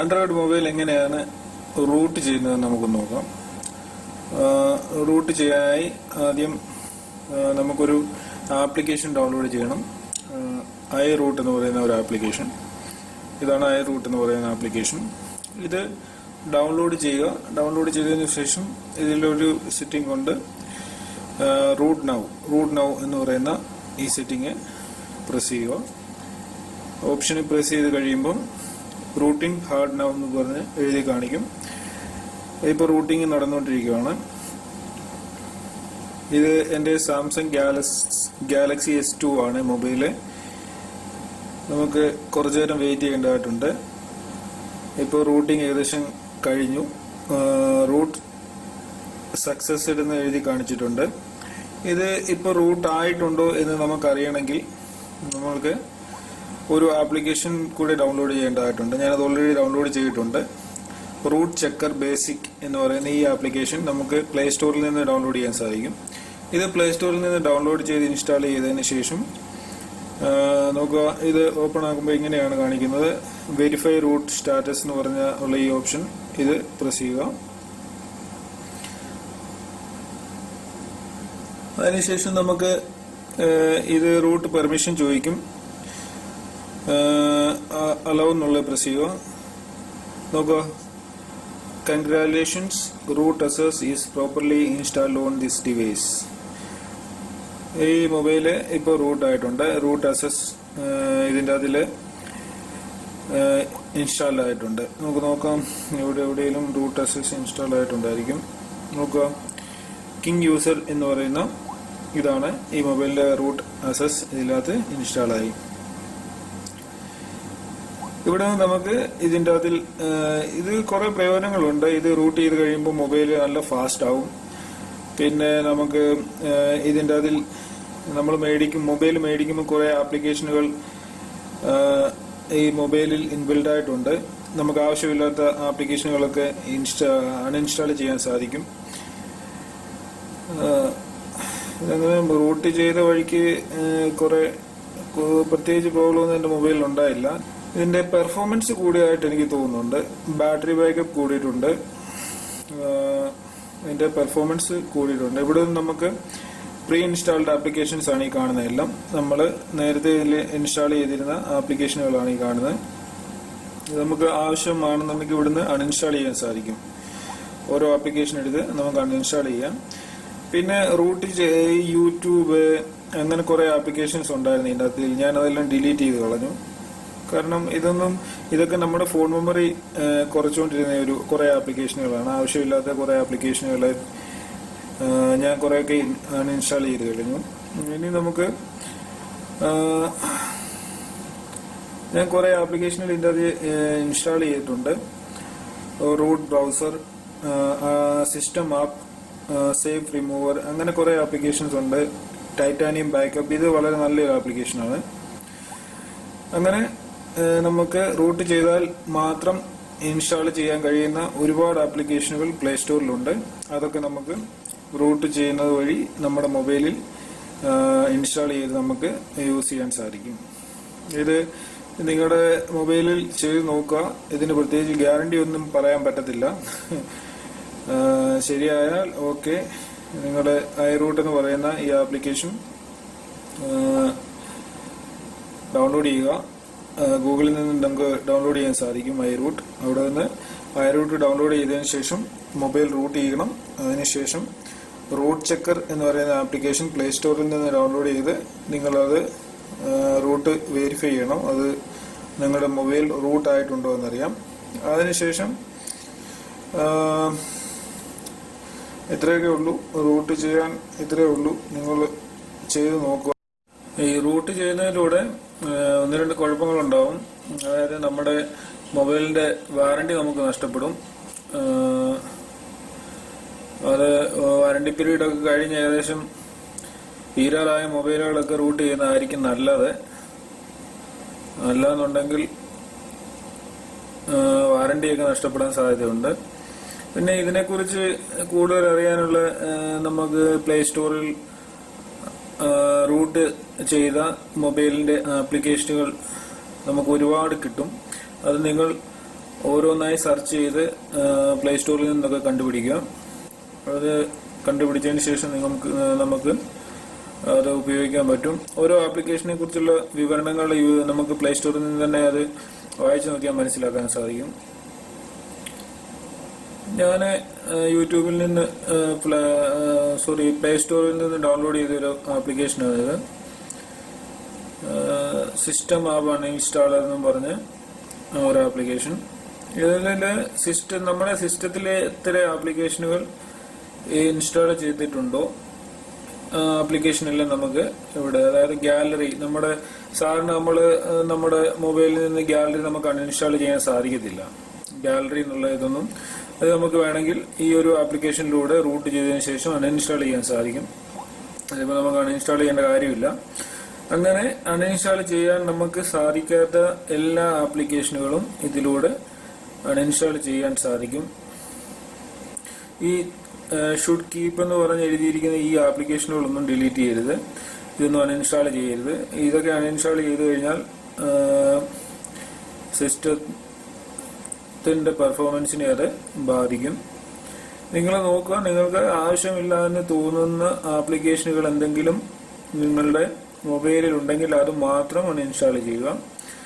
Android mobile എങ്ങനെയാണ് root ചെയ്യുന്നത് നമുക്ക് നോക്കാം. റൂട്ട് ചെയ്യാനായി ആദ്യം നമുക്കൊരു ആപ്ലിക്കേഷൻ ഡൗൺലോഡ് ചെയ്യണം. ഐ റൂട്ട് എന്ന് പറയുന്ന ഒരു ആപ്ലിക്കേഷൻ. ഇതാണ് ഐ റൂട്ട് എന്ന് പറയുന്ന ആപ്ലിക്കേഷൻ. ഇത് ഡൗൺലോഡ് ചെയ്യുക. ഡൗൺലോഡ് ചെയ്തതിനു ശേഷം ഇതിലൊരു സെറ്റിംഗ് ഉണ്ട്, റൂട്ട് നൗ എന്ന് പറയുന്ന ഈ സെറ്റിംഗ് പ്രസ് ചെയ്യുക. ഓപ്ഷന് പ്രസ് ചെയ്ത് കഴിയുമ്പം റൂട്ടിംഗ് ഹാർഡ് നൗ എന്ന് പറഞ്ഞ് എഴുതി കാണിക്കും. ഇപ്പോൾ റൂട്ടിംഗ് നടന്നുകൊണ്ടിരിക്കുകയാണ്. ഇത് എൻ്റെ സാംസങ് ഗാലക്സി S2 ആണ് മൊബൈല്. നമുക്ക് കുറച്ചു നേരം വെയിറ്റ് ചെയ്യേണ്ടതായിട്ടുണ്ട്. ഇപ്പോൾ റൂട്ടിംഗ് ഏകദേശം കഴിഞ്ഞു. റൂട്ട് സക്സസ്ഡ് എന്ന് എഴുതി കാണിച്ചിട്ടുണ്ട്. ഇത് ഇപ്പോൾ റൂട്ട് ആയിട്ടുണ്ടോ എന്ന് നമുക്കറിയണമെങ്കിൽ നമ്മൾക്ക് ഒരു ആപ്ലിക്കേഷൻ കൂടി ഡൗൺലോഡ് ചെയ്യേണ്ടതായിട്ടുണ്ട്. ഞാനത് ഓൾറെഡി ഡൗൺലോഡ് ചെയ്തിട്ടുണ്ട്. റൂട്ട് ചെക്കർ ബേസിക് എന്ന് പറയുന്ന ഈ ആപ്ലിക്കേഷൻ നമുക്ക് പ്ലേ സ്റ്റോറിൽ നിന്ന് ഡൗൺലോഡ് ചെയ്യാൻ സാധിക്കും. ഇത് പ്ലേ സ്റ്റോറിൽ നിന്ന് ഡൗൺലോഡ് ചെയ്ത് ഇൻസ്റ്റാൾ ചെയ്തതിന് ശേഷം നോക്കുക, ഇത് ഓപ്പൺ ആകുമ്പോൾ ഇങ്ങനെയാണ് കാണിക്കുന്നത്. വെരിഫൈ റൂട്ട് സ്റ്റാറ്റസ് എന്ന് പറഞ്ഞ ഉള്ള ഈ ഓപ്ഷൻ ഇത് പ്രസ് ചെയ്യുക. അതിനുശേഷം നമുക്ക് ഇത് റൂട്ട് പെർമിഷൻ ചോദിക്കും. അലൗ എന്നുള്ള പ്രസ് ചെയ്യുക. നോക്കുക, congratulations, root access is properly installed on this device. ഈ മൊബൈല് ഇപ്പോൾ റൂട്ട് ആയിട്ടുണ്ട്. റൂട്ട് അസസ് ഇതിൻ്റെ അതിൽ ഇൻസ്റ്റാൾഡ് ആയിട്ടുണ്ട്. നമുക്ക് നോക്കാം, എവിടെയെങ്കിലും റൂട്ട് അസസ് ഇൻസ്റ്റാൾഡ് ആയിട്ടുണ്ടായിരിക്കും. നോക്കുക, കിങ് യൂസർ എന്ന് പറയുന്ന ഇതാണ് ഈ മൊബൈലിലെ റൂട്ട് അസസ് ഇതിനകത്ത് ഇൻസ്റ്റാളായി. ഇവിടെ നമുക്ക് ഇതിൻ്റെ അതിൽ ഇത് കുറെ പ്രയോജനങ്ങളുണ്ട്. ഇത് റൂട്ട് ചെയ്ത് കഴിയുമ്പോൾ മൊബൈൽ നല്ല ഫാസ്റ്റ് ആവും. പിന്നെ നമുക്ക് ഇതിൻ്റെ അതിൽ നമ്മൾ മൊബൈൽ മേടിക്കുമ്പോൾ കുറെ ആപ്ലിക്കേഷനുകൾ ഈ മൊബൈലിൽ ഇൻബിൽഡ് ആയിട്ടുണ്ട്. നമുക്ക് ആവശ്യമില്ലാത്ത ആപ്ലിക്കേഷനുകളൊക്കെ അൺഇൻസ്റ്റാൾ ചെയ്യാൻ സാധിക്കും. ഇതങ്ങനെ റൂട്ട് ചെയ്ത വഴിക്ക് കുറെ പ്രത്യേകിച്ച് പ്രോബ്ലം ഒന്നും എൻ്റെ മൊബൈലിൽ ഉണ്ടായില്ല. ഇതിന്റെ പെർഫോമൻസ് കൂടിയായിട്ട് എനിക്ക് തോന്നുന്നുണ്ട്. ബാറ്ററി ബാക്കപ്പ് കൂടിയിട്ടുണ്ട്. ഇതിന്റെ പെർഫോമൻസ് കൂടിയിട്ടുണ്ട്. ഇവിടെ നമുക്ക് പ്രീ ഇൻസ്റ്റാൾഡ് ആപ്ലിക്കേഷൻസ് ആണ് ഈ കാണുന്നതെല്ലാം. നമ്മൾ നേരത്തെ ഇതിൽ ഇൻസ്റ്റാൾ ചെയ്തിരുന്ന ആപ്ലിക്കേഷനുകളാണ് ഈ കാണുന്നത്. നമുക്ക് ആവശ്യമാണെന്നുണ്ടെങ്കിൽ ഇവിടുന്ന് അൺഇൻസ്റ്റാൾ ചെയ്യാൻ സാധിക്കും. ഓരോ ആപ്ലിക്കേഷൻ എടുത്ത് നമുക്ക് അൺഇൻസ്റ്റാൾ ചെയ്യാം. പിന്നെ റൂട്ട് യൂട്യൂബ് അങ്ങനെ കുറെ ആപ്ലിക്കേഷൻസ് ഉണ്ടായിരുന്നു ഇതിൻ്റെ അകത്ത്. ഞാനതെല്ലാം ഡിലീറ്റ് ചെയ്ത് കളഞ്ഞു. കാരണം ഇതൊക്കെ നമ്മുടെ ഫോൺ മെമ്മറി കുറച്ചുകൊണ്ടിരുന്ന കുറെ ആപ്ലിക്കേഷനുകളാണ്. ആവശ്യമില്ലാത്ത കുറെ ആപ്ലിക്കേഷനുകൾ ഞാൻ കുറെയൊക്കെ അൺഇൻസ്റ്റാൾ ചെയ്ത് കഴിഞ്ഞു. ഇനി നമുക്ക് ഞാൻ കുറെ ആപ്ലിക്കേഷനുകൾ ഇതിൻ്റെ അത് ഇൻസ്റ്റാൾ ചെയ്തിട്ടുണ്ട്. Root browser, system app, safe remover, അങ്ങനെ കുറെ ആപ്ലിക്കേഷൻസ് ഉണ്ട്. ടൈറ്റാനിയം ബാക്കപ്പ്, ഇത് വളരെ നല്ലൊരു ആപ്ലിക്കേഷനാണ്. അങ്ങനെ നമുക്ക് റൂട്ട് ചെയ്താൽ മാത്രം ഇൻസ്റ്റാൾ ചെയ്യാൻ കഴിയുന്ന ഒരുപാട് ആപ്ലിക്കേഷനുകൾ പ്ലേ സ്റ്റോറിലുണ്ട്. അതൊക്കെ നമുക്ക് റൂട്ട് ചെയ്യുന്നത് വഴി നമ്മുടെ മൊബൈലിൽ ഇൻസ്റ്റാൾ ചെയ്ത് നമുക്ക് യൂസ് ചെയ്യാൻ സാധിക്കും. ഇത് നിങ്ങളുടെ മൊബൈലിൽ ചെയ്ത് നോക്കുക. ഇതിന് പ്രത്യേകിച്ച് ഗ്യാരണ്ടി ഒന്നും പറയാൻ പറ്റത്തില്ല. ശരിയായാൽ ഓക്കെ. നിങ്ങളുടെ ഐ റൂട്ട് എന്ന് പറയുന്ന ഈ ആപ്ലിക്കേഷൻ ഡൗൺലോഡ് ചെയ്യുക. ഗൂഗിളിൽ നിന്ന് നമുക്ക് ഡൗൺലോഡ് ചെയ്യാൻ സാധിക്കും ഐ റൂട്ട്. അവിടെ നിന്ന് ഐ റൂട്ട് ഡൗൺലോഡ് ചെയ്തതിനു ശേഷം മൊബൈൽ റൂട്ട് ചെയ്യണം. അതിനുശേഷം റൂട്ട് ചെക്കർ എന്ന് പറയുന്ന ആപ്ലിക്കേഷൻ പ്ലേ സ്റ്റോറിൽ നിന്ന് ഡൗൺലോഡ് ചെയ്ത് നിങ്ങളത് റൂട്ട് വെരിഫൈ ചെയ്യണം. അത് നിങ്ങളുടെ മൊബൈൽ റൂട്ട് ആയിട്ടുണ്ടോ എന്നറിയാം. അതിനുശേഷം ഇത്രയൊക്കെ ഉള്ളൂ. റൂട്ട് ചെയ്യാൻ ഇത്രയേ ഉള്ളൂ. നിങ്ങൾ ചെയ്ത് നോക്കുക. ഈ റൂട്ട് ചെയ്യുന്നതിലൂടെ ഒന്ന് രണ്ട് കുഴപ്പങ്ങളുണ്ടാവും. അതായത് നമ്മുടെ മൊബൈലിന്റെ വാറണ്ടി നമുക്ക് നഷ്ടപ്പെടും. അത് വാറണ്ടി പീരീഡ് ഒക്കെ കഴിഞ്ഞ് ഏകദേശം തീരാറായ മൊബൈലുകളൊക്കെ റൂട്ട് ചെയ്യുന്നതായിരിക്കും നല്ലത്. അല്ലാന്നുണ്ടെങ്കിൽ വാറണ്ടിയൊക്കെ നഷ്ടപ്പെടാൻ സാധ്യതയുണ്ട്. പിന്നെ ഇതിനെക്കുറിച്ച് കൂടുതൽ അറിയാനുള്ള നമുക്ക് പ്ലേ സ്റ്റോറിൽ റൂട്ട് ചെയ്ത മൊബൈലിന്റെ ആപ്ലിക്കേഷനുകൾ നമുക്ക് ഒരുപാട് കിട്ടും. അത് നിങ്ങൾ ഓരോന്നായി സെർച്ച് ചെയ്ത് പ്ലേ സ്റ്റോറിൽ നിന്നൊക്കെ കണ്ടുപിടിക്കുക. അത് കണ്ടുപിടിച്ചതിന് ശേഷം നമുക്ക് അത് ഉപയോഗിക്കാൻ പറ്റും. ഓരോ ആപ്ലിക്കേഷനെ കുറിച്ചുള്ള വിവരണങ്ങൾ നമുക്ക് പ്ലേ സ്റ്റോറിൽ നിന്ന് തന്നെ അത് വായിച്ചു നോക്കിയാൽ മനസ്സിലാക്കാൻ സാധിക്കും. ഞാൻ യൂട്യൂബിൽ നിന്ന് പ്ലേ സ്റ്റോറിൽ നിന്ന് ഡൗൺലോഡ് ചെയ്തൊരു ആപ്ലിക്കേഷനാണ് ഇത്. സിസ്റ്റം ആപ്പ് അൺഇൻസ്റ്റാളർ എന്നും പറഞ്ഞ് ഒരു ആപ്ലിക്കേഷൻ. ഇതിൽ നമ്മുടെ സിസ്റ്റത്തിലെ എത്ര ആപ്ലിക്കേഷനുകൾ ഇൻസ്റ്റാൾ ചെയ്തിട്ടുണ്ടോ ആപ്ലിക്കേഷനെല്ലാം നമുക്ക് ഇവിടെ, അതായത് ഗാലറി, നമ്മുടെ മൊബൈലിൽ നിന്ന് ഗാലറി നമുക്ക് അൺഇൻസ്റ്റാൾ ചെയ്യാൻ സാധിക്കത്തില്ല. ഗാലറി എന്നുള്ള ഇതൊന്നും അത് നമുക്ക് വേണമെങ്കിൽ ഈ ഒരു ആപ്ലിക്കേഷനിലൂടെ റൂട്ട് ചെയ്തതിനു ശേഷം അൺഇൻസ്റ്റാൾ ചെയ്യാൻ സാധിക്കും. അതിപ്പോൾ നമുക്ക് അൺഇൻസ്റ്റാൾ ചെയ്യേണ്ട കാര്യമില്ല. അങ്ങനെ അൺഇൻസ്റ്റാൾ ചെയ്യാൻ നമുക്ക് സാധിക്കാത്ത എല്ലാ ആപ്ലിക്കേഷനുകളും ഇതിലൂടെ അൺഇൻസ്റ്റാൾ ചെയ്യാൻ സാധിക്കും. ഈ ഷുഡ് കീപ്പ് എന്ന് പറഞ്ഞ് എഴുതിയിരിക്കുന്ന ഈ ആപ്ലിക്കേഷനുകളൊന്നും ഡിലീറ്റ് ചെയ്യരുത്, ഇതൊന്നും അൺഇൻസ്റ്റാൾ ചെയ്യരുത്. ഇതൊക്കെ അൺഇൻസ്റ്റാൾ ചെയ്ത് കഴിഞ്ഞാൽ സിസ്റ്റത്തിന്റെ പെർഫോമൻസിനെ അത് ബാധിക്കും. നിങ്ങൾ നോക്കുക, നിങ്ങൾക്ക് ആവശ്യമില്ലാന്ന് തോന്നുന്ന ആപ്ലിക്കേഷനുകൾ എന്തെങ്കിലും നിങ്ങളുടെ മൊബൈലിൽ ഉണ്ടെങ്കിൽ അത് മാത്രം അൺഇൻസ്റ്റാൾ ചെയ്യുക.